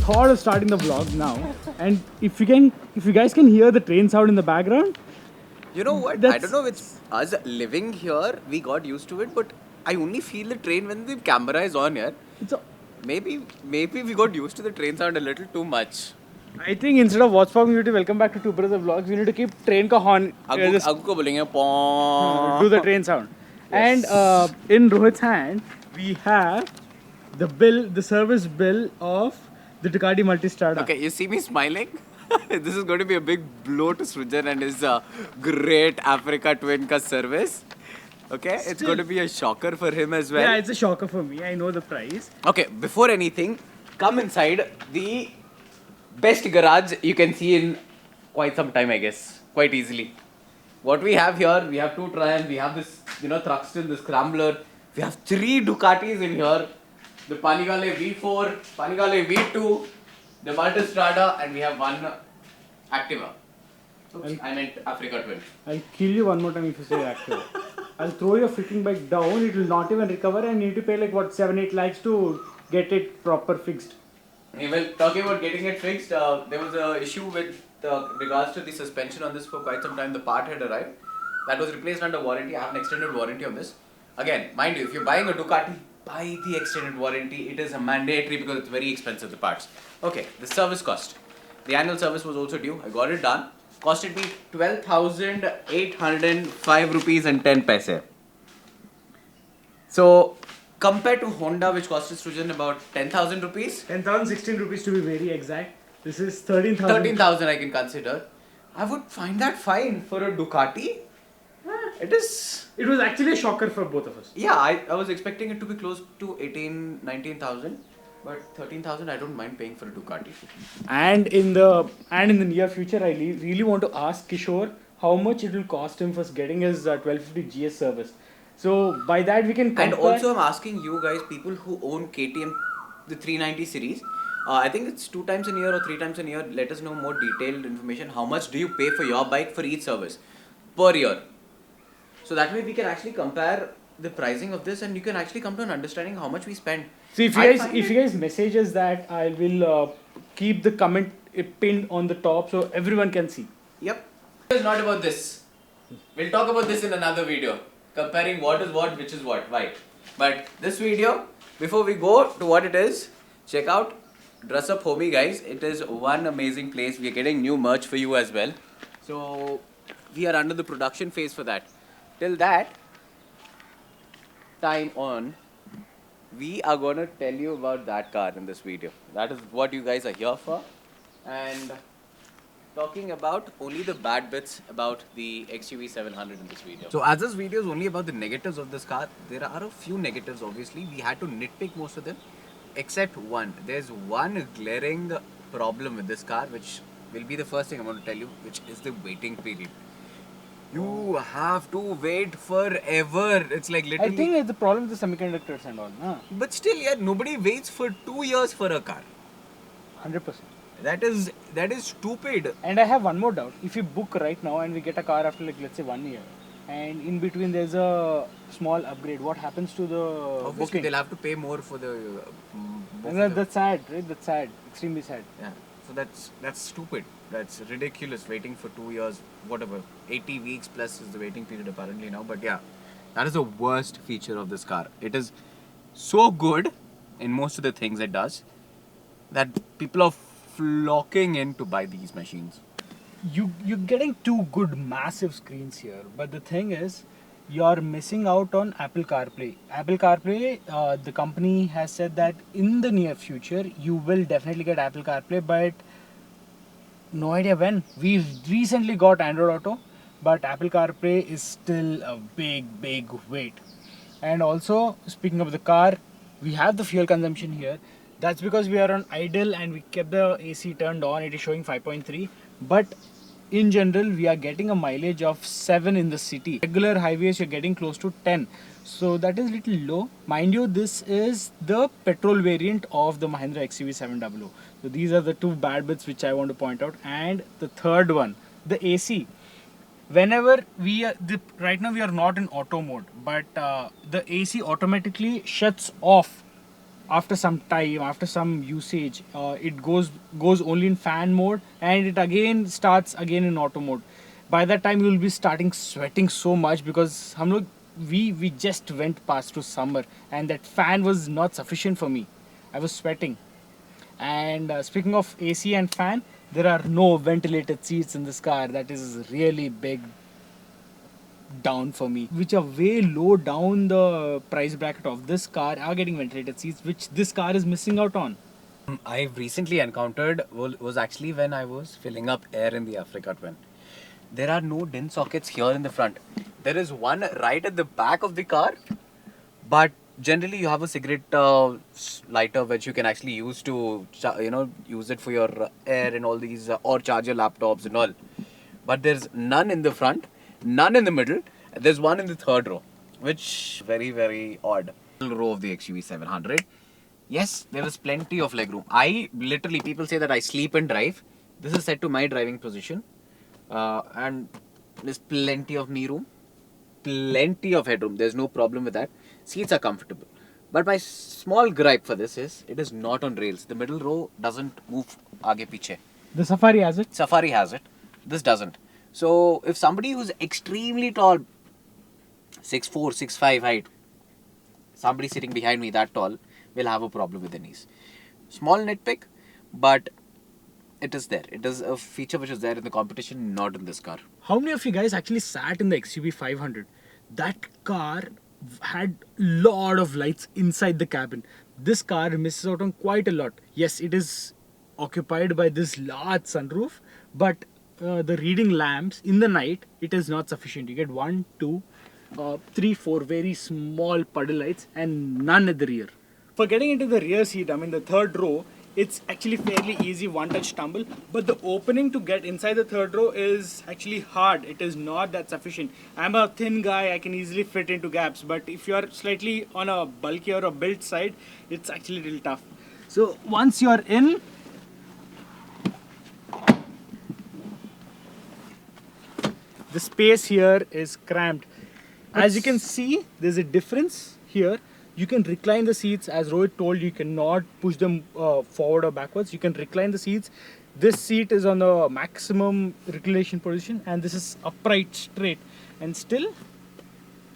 thought of starting the vlog now, and if you guys can hear the train sound in the background, You know what? I don't know if it's us living here, we got used to it, but I only feel the train when the camera is on here. it's a, Maybe we got used to the train sound a little too much. I think instead of watch we need to welcome back to Two Brothers Vlogs. We need to keep train ka horn. Just Aggu ko bolenge pong. do the train sound. Yes. And in Rohit's hand, we have the service bill of the Ducati Multistrada. Okay, you see me smiling? This is going to be a big blow to Srujan and his great Africa Twin ka service. Okay, it's going to be a shocker for him as well. Yeah, it's a shocker for me. I know the price. Okay, before anything, come inside the best garage you can see in quite some time, I guess. Quite easily. What we have here, we have two Triumph, we have this, Thruxton, the Scrambler. We have three Ducatis in here. The Panigale V4, Panigale V2, the Multistrada, and we have one Activa. Oops, I meant Africa Twin. I'll kill you one more time if you say active. I'll throw your freaking bike down, it will not even recover, and you need to pay like what, 7-8 lakhs to get it proper fixed. Well, talking about getting it fixed, there was an issue with regards to the suspension on this for quite some time. The part had arrived. That was replaced under warranty. I have an extended warranty on this. Again, mind you, if you're buying a Ducati, buy the extended warranty. It is a mandatory because it's very expensive, the parts. Okay, the service cost. The annual service was also due. I got it done. Costed me 12,805 rupees and 10 paise. So, compared to Honda, which costed Srujan about 10,000 rupees. 10,000, 16 rupees to be very exact. This is 13,000. 13,000 I can consider. I would find that fine for a Ducati. It is... It was actually a shocker for both of us. Yeah, I was expecting it to be close to 18, 19,000. But 13,000 I don't mind paying for a Ducati. And in the near future, I really want to ask Kishore how much it will cost him for getting his 1250 GS service. So by that we can compare. And also I'm asking you guys, people who own KTM, the 390 series, I think it's 2 times a year or 3 times a year. Let us know more detailed information. How much do you pay for your bike for each service per year? So that way we can actually compare the pricing of this and you can actually come to an understanding how much we spend. So if you guys message us that, I will keep the comment pinned on the top so everyone can see. Yep. It's not about this. We'll talk about this in another video. Comparing what is what, which is what, why. But this video, before we go to what it is, check out Dress Up Homie, guys. It is one amazing place. We are getting new merch for you as well. So we are under the production phase for that. Till that time on, we are going to tell you about that car in this video. That is what you guys are here for. And talking about only the bad bits about the XUV700 in this video. So as this video is only about the negatives of this car, there are a few negatives obviously. We had to nitpick most of them except one. There's one glaring problem with this car which will be the first thing I'm going to tell you, which is the waiting period. You have to wait forever. It's like literally... I think it's the problem with the semiconductors and all. But still, yeah, nobody waits for 2 years for a car. 100%. That is stupid. And I have one more doubt. If you book right now and we get a car after like let's say 1 year, and in between there's a small upgrade, what happens to the Obviously, booking? they'll have to pay more for the... And that's sad, right? That's sad. Extremely sad. Yeah. So that's stupid. That's ridiculous waiting for 2 years, whatever. 80 weeks plus is the waiting period apparently now. But yeah, that is the worst feature of this car. It is so good in most of the things it does that people are flocking in to buy these machines. You're getting 2 good massive screens here, but the thing is, you're missing out on Apple CarPlay. Apple CarPlay, the company has said that in the near future you will definitely get Apple CarPlay, but no idea when. We recently got Android Auto, but Apple CarPlay is still a big wait. And also, speaking of the car, we have the fuel consumption here. That's because we are on idle and we kept the AC turned on. It is showing 5.3, but in general we are getting a mileage of 7 in the city. Regular highways you're getting close to 10, so that is little low. Mind you, this is the petrol variant of the Mahindra XUV700. So these are the 2 bad bits which I want to point out. And the third one, the AC. Whenever we are right now we are not in auto mode, but the AC automatically shuts off after some time, after some usage, it goes only in fan mode, and it again starts again in auto mode. By that time you will be starting sweating so much, because hum log we just went past to summer, and that fan was not sufficient for me. I was sweating. And speaking of AC and fan, there are no ventilated seats in this car. That is really big down for me, which are way low down the price bracket of this car, are getting ventilated seats, which this car is missing out on. I've recently encountered was actually when I was filling up air in the Africa Twin. There are no DIN sockets here in the front. There is one right at the back of the car, but generally you have a cigarette lighter which you can actually use to use it for your air and all these or charge your laptops and all. But there's none in the front, none in the middle. There's one in the third row, which very odd. Row of the XUV700. Yes, there is plenty of legroom. I literally, people say that I sleep and drive. This is set to my driving position, and there's plenty of knee room, plenty of headroom. There's no problem with that. Seats are comfortable. But my small gripe for this is it is not on rails. The middle row doesn't move aage piche. The Safari has it. Safari has it. This doesn't. So if somebody who's extremely tall, 6'4", 6'5" height, somebody sitting behind me that tall, will have a problem with the knees. Small nitpick, but it is there. It is a feature which is there in the competition, not in this car. How many of you guys actually sat in the XUV500? That car had lot of lights inside the cabin. This car misses out on quite a lot. Yes, it is occupied by this large sunroof, but the reading lamps in the night, it is not sufficient. You get 1, 2, 3, 4 very small puddle lights, and none at the rear. For getting into the rear seat, I mean the third row, it's actually fairly easy, one touch tumble, but the opening to get inside the third row is actually hard. It is not that sufficient. I'm a thin guy, I can easily fit into gaps, but if you're slightly on a bulky or a built side, it's actually a little tough. So once you're in, the space here is cramped. As you can see, there's a difference here. You can recline the seats. As Rohit told, you cannot push them forward or backwards. You can recline the seats. This seat is on the maximum reclination position, and this is upright straight, and still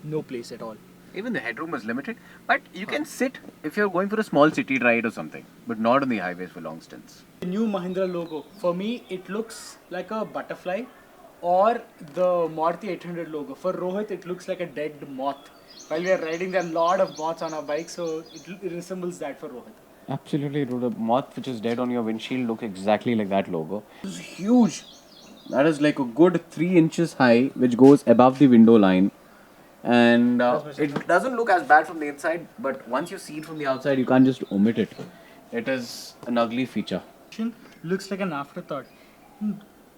no place at all. Even the headroom is limited, but you can sit if you're going for a small city ride or something, but not on the highways for long stints. The new Mahindra logo, for me, it looks like a butterfly, or the Maruti 800 logo. For Rohit, it looks like a dead moth. While we are riding, there are a lot of moths on our bike, so it resembles that for Rohit. Absolutely, the moth which is dead on your windshield looks exactly like that logo. This is huge. That is like a good 3 inches high, which goes above the window line. And it doesn't look as bad from the inside, but once you see it from the outside, you can't just omit it. It is an ugly feature. Looks like an afterthought.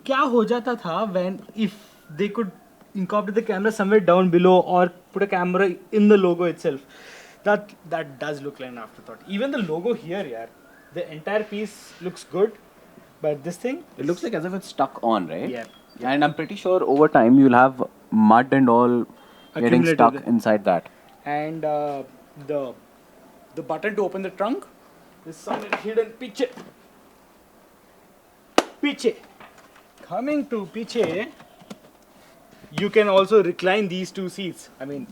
क्या हो जाता था when if they could incorporate the camera somewhere down below or put a camera in the logo itself? That does look like an afterthought. Even the logo here, yeah, the entire piece looks good, but this thing, It looks like as if it's stuck on, right? Yeah. And I'm pretty sure over time you'll have mud and all getting Accumulated stuck there. inside that. and the button to open the trunk is somewhere hidden. Piche. Coming to Piche, you can also recline these two seats. I mean,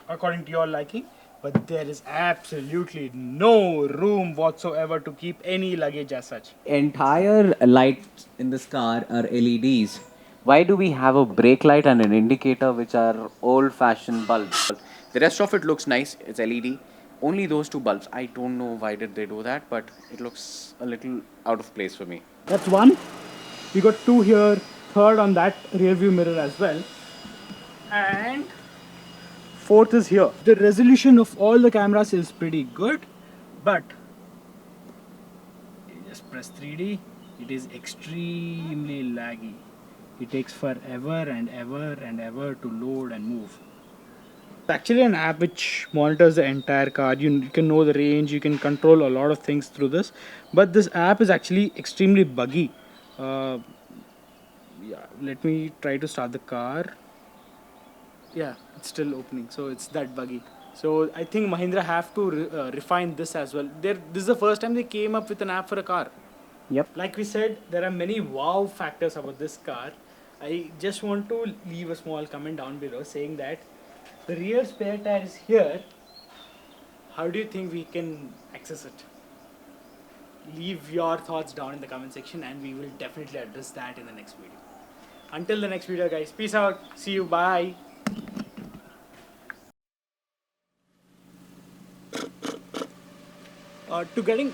according to your liking, but there is absolutely no room whatsoever to keep any luggage as such. Entire lights in this car are LEDs. Why do we have a brake light and an indicator which are old-fashioned bulbs? The rest of it looks nice. It's LED. Only those two bulbs. I don't know why did they do that, but it looks a little out of place for me. That's one. We got two here, third on that rear view mirror as well. And fourth is here. The resolution of all the cameras is pretty good, but you just press 3D, it is extremely laggy. It takes forever and ever and ever to load and move. It's actually an app which monitors the entire car. You can know the range, you can control a lot of things through this, but this app is actually extremely buggy. Yeah, let me try to start the car. Yeah, it's still opening, so it's that buggy. So I think Mahindra have to refine this as well. This is the first time they came up with an app for a car. Yep. Like we said, there are many wow factors about this car. I just want to leave a small comment down below saying that the rear spare tire is here. How do you think we can access it? Leave your thoughts down in the comment section and we will definitely address that in the next video. Until the next video, guys, peace out. See you. Bye. To getting